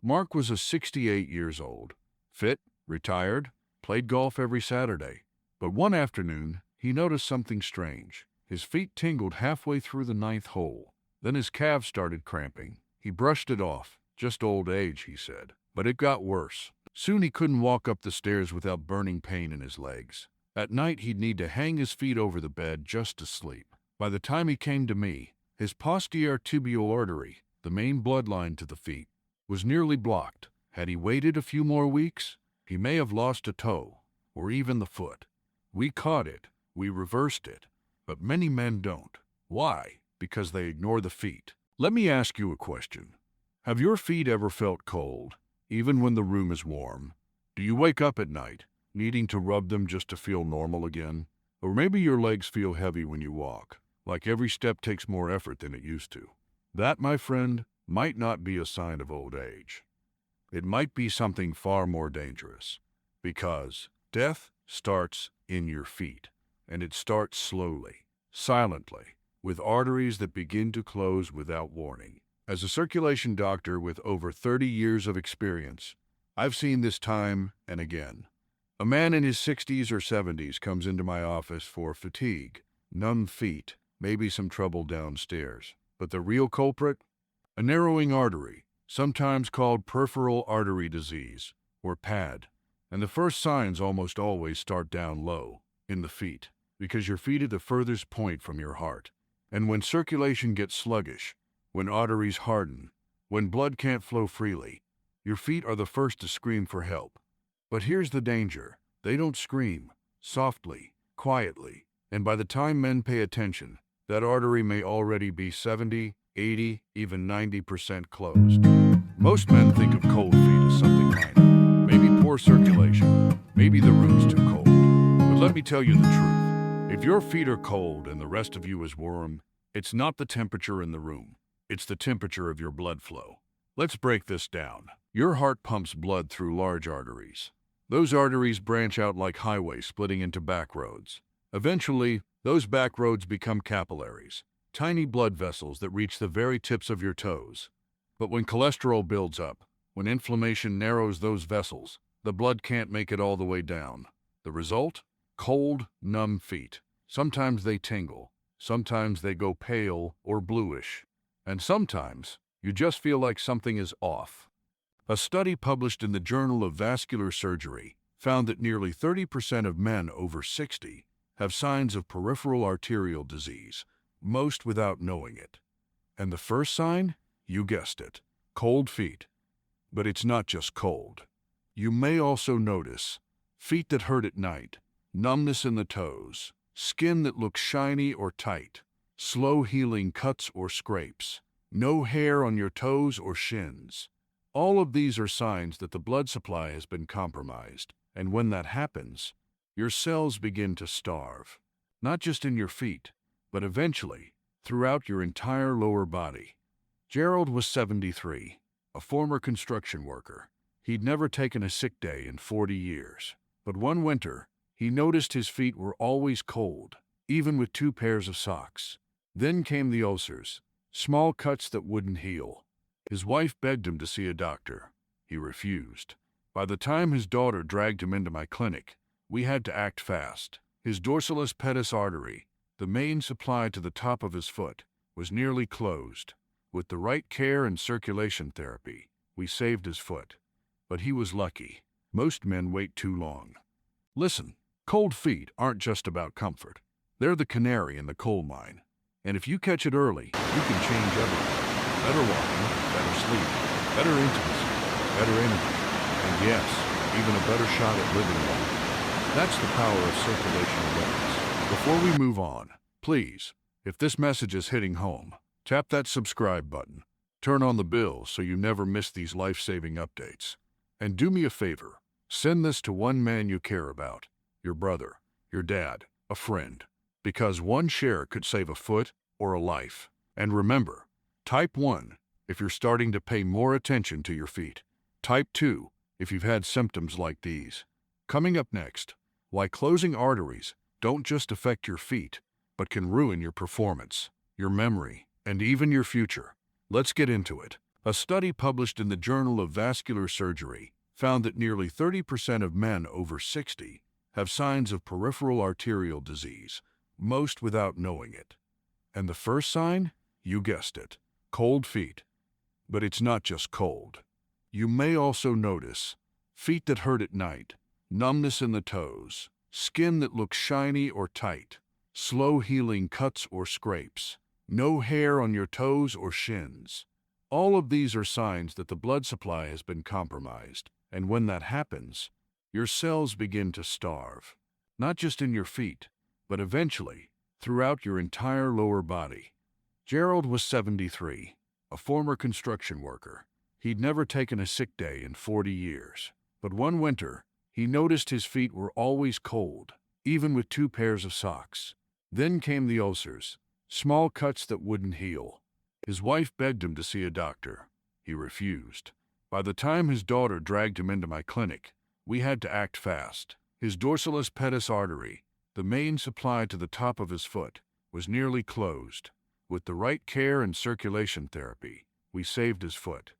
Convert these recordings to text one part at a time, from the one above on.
Mark was a 68 years old, fit, retired, played golf every Saturday. But one afternoon, he noticed something strange. His feet tingled halfway through the ninth hole. Then his calves started cramping. He brushed it off. Just old age, he said. But it got worse. Soon he couldn't walk up the stairs without burning pain in his legs. At night, he'd need to hang his feet over the bed just to sleep. By the time he came to me, his posterior tibial artery, the main bloodline to the feet, was nearly blocked. Had he waited a few more weeks, he may have lost a toe, or even the foot. We caught it, we reversed it, but many men don't. Why? Because they ignore the feet. Let me ask you a question. Have your feet ever felt cold, even when the room is warm? Do you wake up at night, needing to rub them just to feel normal again? Or maybe your legs feel heavy when you walk, like every step takes more effort than it used to. That, my friend, might not be a sign of old age. It might be something far more dangerous, because death starts in your feet, and it starts slowly, silently, with arteries that begin to close without warning. As a circulation doctor with over 30 years of experience, I've seen this time and again. A man in his 60s or 70s comes into my office for fatigue, numb feet, maybe some trouble downstairs. But the real culprit? A narrowing artery, sometimes called peripheral artery disease, or PAD. And the first signs almost always start down low, in the feet, because your feet are the furthest point from your heart. And when circulation gets sluggish, when arteries harden, when blood can't flow freely, your feet are the first to scream for help. But here's the danger. They don't scream. Softly, quietly. And by the time men pay attention, that artery may already be 70, 80, even 90% closed. Most men think of cold feet as something minor. Maybe poor circulation. Maybe the room's too cold. But let me tell you the truth. If your feet are cold and the rest of you is warm, it's not the temperature in the room. It's the temperature of your blood flow. Let's break this down. Your heart pumps blood through large arteries. Those arteries branch out like highways splitting into back roads. Eventually, those back roads become capillaries, tiny blood vessels that reach the very tips of your toes. But when cholesterol builds up, when inflammation narrows those vessels, the blood can't make it all the way down. The result? Cold, numb feet. Sometimes they tingle. Sometimes they go pale or bluish. And sometimes, you just feel like something is off. A study published in the Journal of Vascular Surgery found that nearly 30% of men over 60 have signs of peripheral arterial disease, most without knowing it. And the first sign? You guessed it. Cold feet. But it's not just cold. You may also notice feet that hurt at night, numbness in the toes, skin that looks shiny or tight, slow healing cuts or scrapes, no hair on your toes or shins. All of these are signs that the blood supply has been compromised, and when that happens, your cells begin to starve, not just in your feet, but eventually throughout your entire lower body. Gerald was 73, a former construction worker. He'd never taken a sick day in 40 years. But one winter, he noticed his feet were always cold, even with 2 pairs of socks. Then came the ulcers, small cuts that wouldn't heal. His wife begged him to see a doctor. He refused. By the time his daughter dragged him into my clinic, we had to act fast. His dorsalis pedis artery, the main supply to the top of his foot, was nearly closed. With the right care and circulation therapy, we saved his foot. But he was lucky. Most men wait too long. Listen, cold feet aren't just about comfort. They're the canary in the coal mine. And if you catch it early, you can change everything. Better walking, better sleep, better intimacy, better energy, and yes, even a better shot at living longer. That's the power of circulation awareness. Before we move on, please, if this message is hitting home, tap that subscribe button. Turn on the bell so you never miss these life-saving updates. And do me a favor, send this to one man you care about, your brother, your dad, a friend, because one share could save a foot or a life. And remember, type 1 if you're starting to pay more attention to your feet. Type 2 if you've had symptoms like these. Coming up next, why closing arteries don't just affect your feet, but can ruin your performance, your memory, and even your future. Let's get into it. A study published in the Journal of Vascular Surgery found that nearly 30% of men over 60 have signs of peripheral arterial disease, most without knowing it. And the first sign? You guessed it, cold feet. But it's not just cold. You may also notice feet that hurt at night, numbness in the toes, skin that looks shiny or tight, slow healing cuts or scrapes, no hair on your toes or shins. All of these are signs that the blood supply has been compromised, and when that happens, your cells begin to starve, not just in your feet, but eventually throughout your entire lower body. Gerald was 73, a former construction worker. He'd never taken a sick day in 40 years. But one winter, he noticed his feet were always cold, even with 2 pairs of socks. Then came the ulcers, small cuts that wouldn't heal. His wife begged him to see a doctor. He refused. By the time his daughter dragged him into my clinic, we had to act fast. His dorsalis pedis artery, the main supply to the top of his foot, was nearly closed. With the right care and circulation therapy, we saved his foot.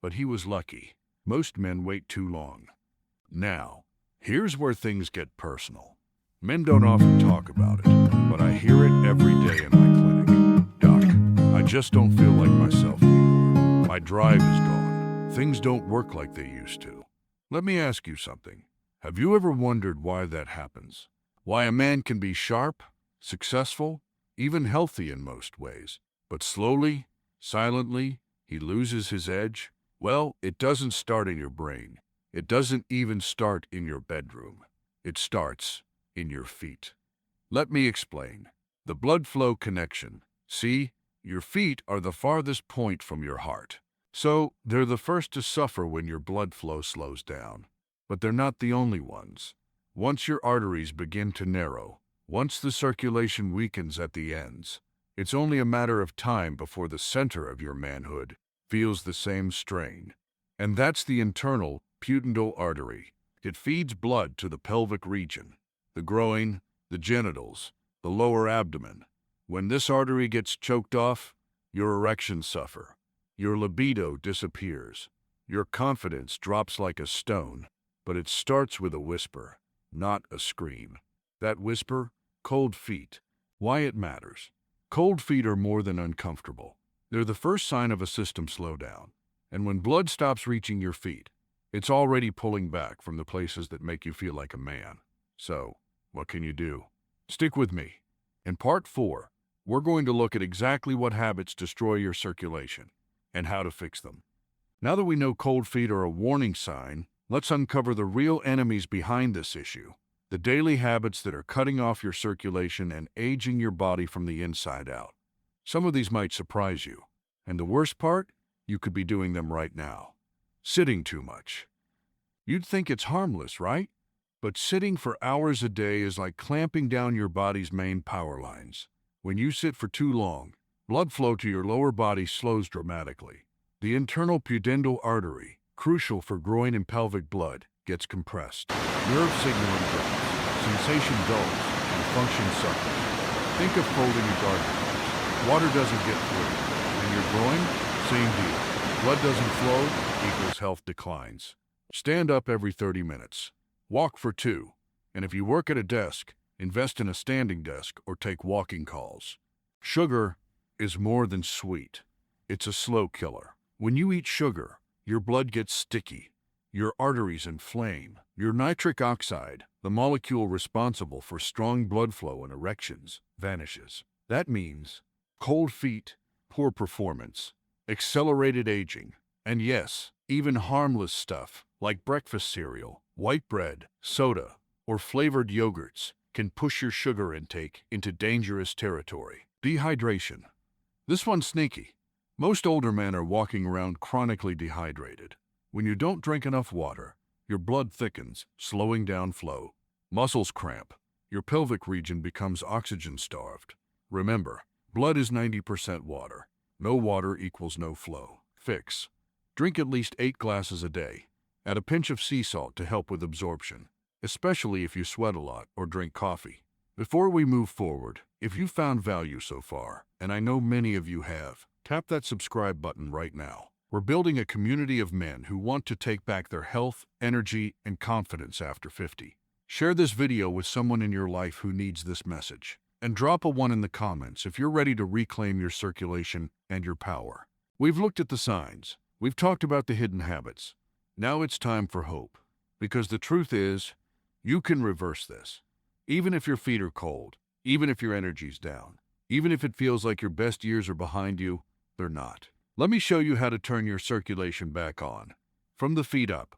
But he was lucky. Most men wait too long. Now, here's where things get personal. Men don't often talk about it, but I hear it every day in my clinic. Doc, I just don't feel like myself anymore. My drive is gone. Things don't work like they used to. Let me ask you something. Have you ever wondered why that happens? Why a man can be sharp, successful, even healthy in most ways, but slowly, silently, he loses his edge? Well, it doesn't start in your brain. It doesn't even start in your bedroom. It starts in your feet. Let me explain. The blood flow connection. See, your feet are the farthest point from your heart. So, they're the first to suffer when your blood flow slows down. But they're not the only ones. Once your arteries begin to narrow, once the circulation weakens at the ends, it's only a matter of time before the center of your manhood feels the same strain. And that's the internal pudendal artery. It feeds blood to the pelvic region, the groin, the genitals, the lower abdomen. When this artery gets choked off, your erections suffer. Your libido disappears. Your confidence drops like a stone. But it starts with a whisper, not a scream. That whisper, cold feet. Why it matters. Cold feet are more than uncomfortable. They're the first sign of a system slowdown. And when blood stops reaching your feet, it's already pulling back from the places that make you feel like a man. So, what can you do? Stick with me. In part 4, we're going to look at exactly what habits destroy your circulation and how to fix them. Now that we know cold feet are a warning sign, let's uncover the real enemies behind this issue. The daily habits that are cutting off your circulation and aging your body from the inside out. Some of these might surprise you. And the worst part? You could be doing them right now. Sitting too much. You'd think it's harmless, right? But sitting for hours a day is like clamping down your body's main power lines. When you sit for too long, blood flow to your lower body slows dramatically. The internal pudendal artery, crucial for groin and pelvic blood, gets compressed. Nerve signaling drops, sensation dulls, and function suffers. Think of folding a garden. Water doesn't get through. And your groin? Same deal. Blood doesn't flow equals health declines. Stand up every 30 minutes. Walk for 2. And if you work at a desk, invest in a standing desk or take walking calls. Sugar is more than sweet. It's a slow killer. When you eat sugar, your blood gets sticky. Your arteries inflame. Your nitric oxide, the molecule responsible for strong blood flow and erections, vanishes. That means cold feet, poor performance, accelerated aging, and yes, even harmless stuff like breakfast cereal, white bread, soda, or flavored yogurts can push your sugar intake into dangerous territory. Dehydration. This one's sneaky. Most older men are walking around chronically dehydrated. When you don't drink enough water, your blood thickens, slowing down flow. Muscles cramp. Your pelvic region becomes oxygen-starved. Remember, blood is 90% water. No water equals no flow. Fix. Drink at least 8 glasses a day. Add a pinch of sea salt to help with absorption, especially if you sweat a lot or drink coffee. Before we move forward, if you found value so far, and I know many of you have, tap that subscribe button right now. We're building a community of men who want to take back their health, energy, and confidence after 50. Share this video with someone in your life who needs this message. And drop a 1 in the comments if you're ready to reclaim your circulation and your power. We've looked at the signs. We've talked about the hidden habits. Now it's time for hope. Because the truth is, you can reverse this. Even if your feet are cold, even if your energy's down, even if it feels like your best years are behind you, they're not. Let me show you how to turn your circulation back on. From the feet up.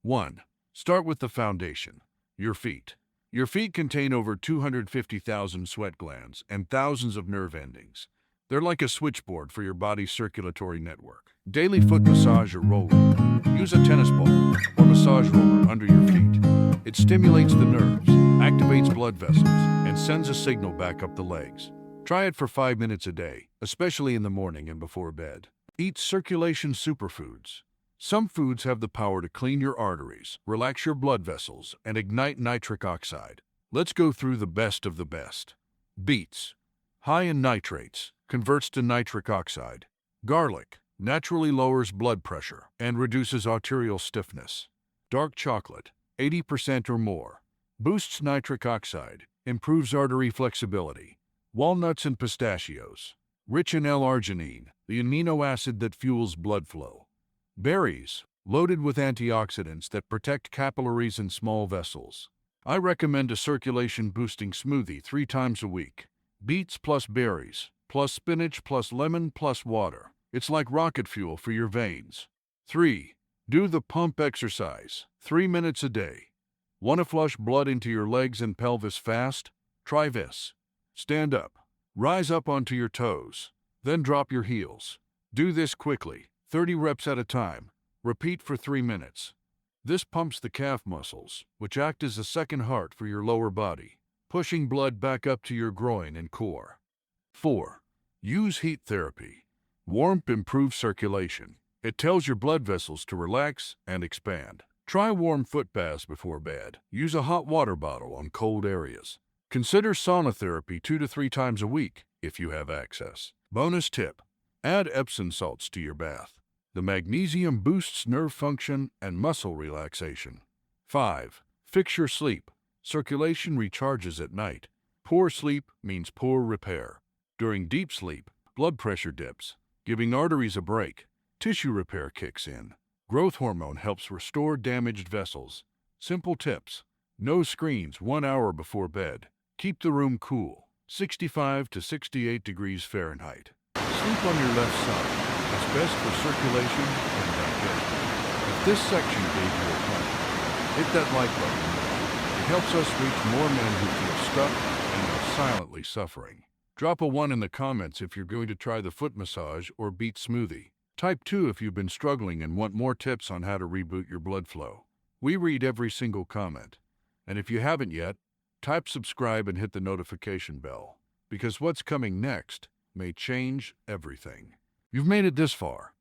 1. Start with the foundation. Your feet. Your feet contain over 250,000 sweat glands and thousands of nerve endings. They're like a switchboard for your body's circulatory network. Daily foot massage or rolling. Use a tennis ball or massage roller under your feet. It stimulates the nerves, activates blood vessels, and sends a signal back up the legs. Try it for 5 minutes a day, especially in the morning and before bed. Eat circulation superfoods. Some foods have the power to clean your arteries, relax your blood vessels, and ignite nitric oxide. Let's go through the best of the best. Beets. High in nitrates, converts to nitric oxide. Garlic naturally lowers blood pressure and reduces arterial stiffness. Dark chocolate, 80% or more, boosts nitric oxide, improves artery flexibility. Walnuts and pistachios, rich in L-arginine, the amino acid that fuels blood flow. Berries, loaded with antioxidants that protect capillaries and small vessels. I recommend a circulation-boosting smoothie 3 times a week. Beets plus berries, plus spinach plus lemon plus water. It's like rocket fuel for your veins. 3. Do the pump exercise, 3 minutes a day. Want to flush blood into your legs and pelvis fast? Try this. Stand up. Rise up onto your toes. Then drop your heels. Do this quickly, 30 reps at a time. Repeat for 3 minutes. This pumps the calf muscles, which act as a second heart for your lower body, pushing blood back up to your groin and core. 4. Use heat therapy. Warmth improves circulation. It tells your blood vessels to relax and expand. Try warm foot baths before bed. Use a hot water bottle on cold areas. Consider sauna therapy 2 to 3 times a week if you have access. Bonus tip. Add Epsom salts to your bath. The magnesium boosts nerve function and muscle relaxation. 5. Fix your sleep. Circulation recharges at night. Poor sleep means poor repair. During deep sleep, blood pressure dips, giving arteries a break. Tissue repair kicks in. Growth hormone helps restore damaged vessels. Simple tips. No screens 1 hour before bed. Keep the room cool, 65 to 68 degrees Fahrenheit. Sleep on your left side. It's best for circulation and digestion. If this section gave you a hug, hit that like button. It helps us reach more men who feel stuck and are silently suffering. Drop a 1 in the comments if you're going to try the foot massage or beet smoothie. Type 2 if you've been struggling and want more tips on how to reboot your blood flow. We read every single comment. And if you haven't yet, type subscribe and hit the notification bell, because what's coming next may change everything. You've made it this far,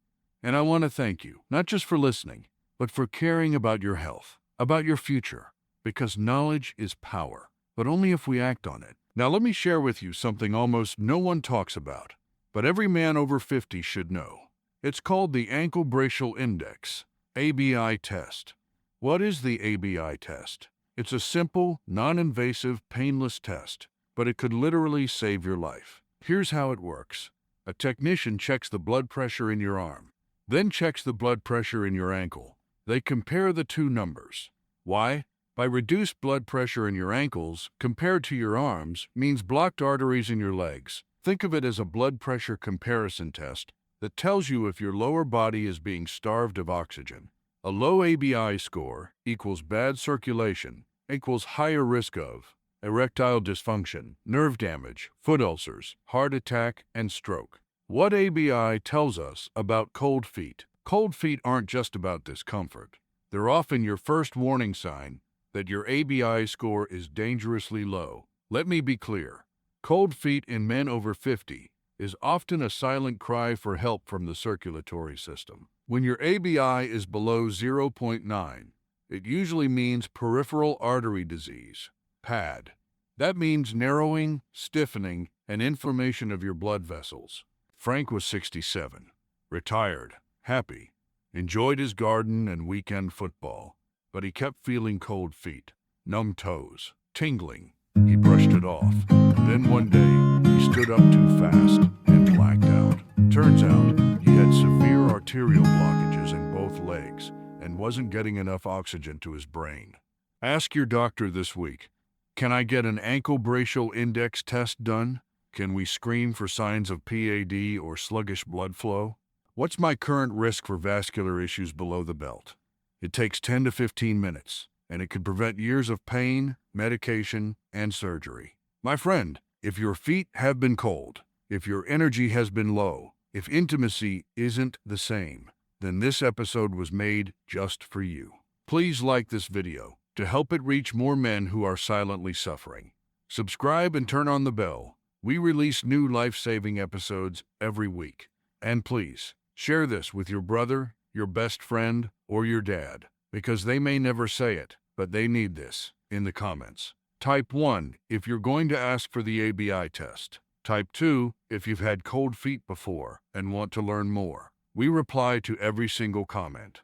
and I want to thank you, not just for listening, but for caring about your health, about your future, because knowledge is power, but only if we act on it. Now let me share with you something almost no one talks about, but every man over 50 should know. It's called the Ankle Brachial Index, ABI test. What is the ABI test? It's a simple, non-invasive, painless test, but it could literally save your life. Here's how it works. A technician checks the blood pressure in your arm, then checks the blood pressure in your ankle. They compare the 2 numbers. Why? By reduced blood pressure in your ankles compared to your arms means blocked arteries in your legs. Think of it as a blood pressure comparison test that tells you if your lower body is being starved of oxygen. A low ABI score equals bad circulation, equals higher risk of erectile dysfunction, nerve damage, foot ulcers, heart attack, and stroke. What ABI tells us about cold feet. Cold feet aren't just about discomfort. They're often your first warning sign that your ABI score is dangerously low. Let me be clear. Cold feet in men over 50 is often a silent cry for help from the circulatory system. When your ABI is below 0.9, it usually means peripheral artery disease, PAD. That means narrowing, stiffening, and inflammation of your blood vessels. Frank was 67, retired, happy, enjoyed his garden and weekend football, but he kept feeling cold feet, numb toes, tingling. He brushed it off. Then one day, he stood up too fast and blacked out. Turns out, he had severe arterial blockages in both legs and wasn't getting enough oxygen to his brain. Ask your doctor this week, can I get an ankle brachial index test done? Can we screen for signs of PAD or sluggish blood flow? What's my current risk for vascular issues below the belt? It takes 10 to 15 minutes, and it could prevent years of pain, medication, and surgery. My friend, if your feet have been cold, if your energy has been low, if intimacy isn't the same, then this episode was made just for you. Please like this video to help it reach more men who are silently suffering. Subscribe and turn on the bell. We release new life-saving episodes every week. And please, share this with your brother, your best friend, or your dad, because they may never say it, but they need this, in the comments. Type 1 if you're going to ask for the ABI test. Type 2 if you've had cold feet before and want to learn more. We reply to every single comment.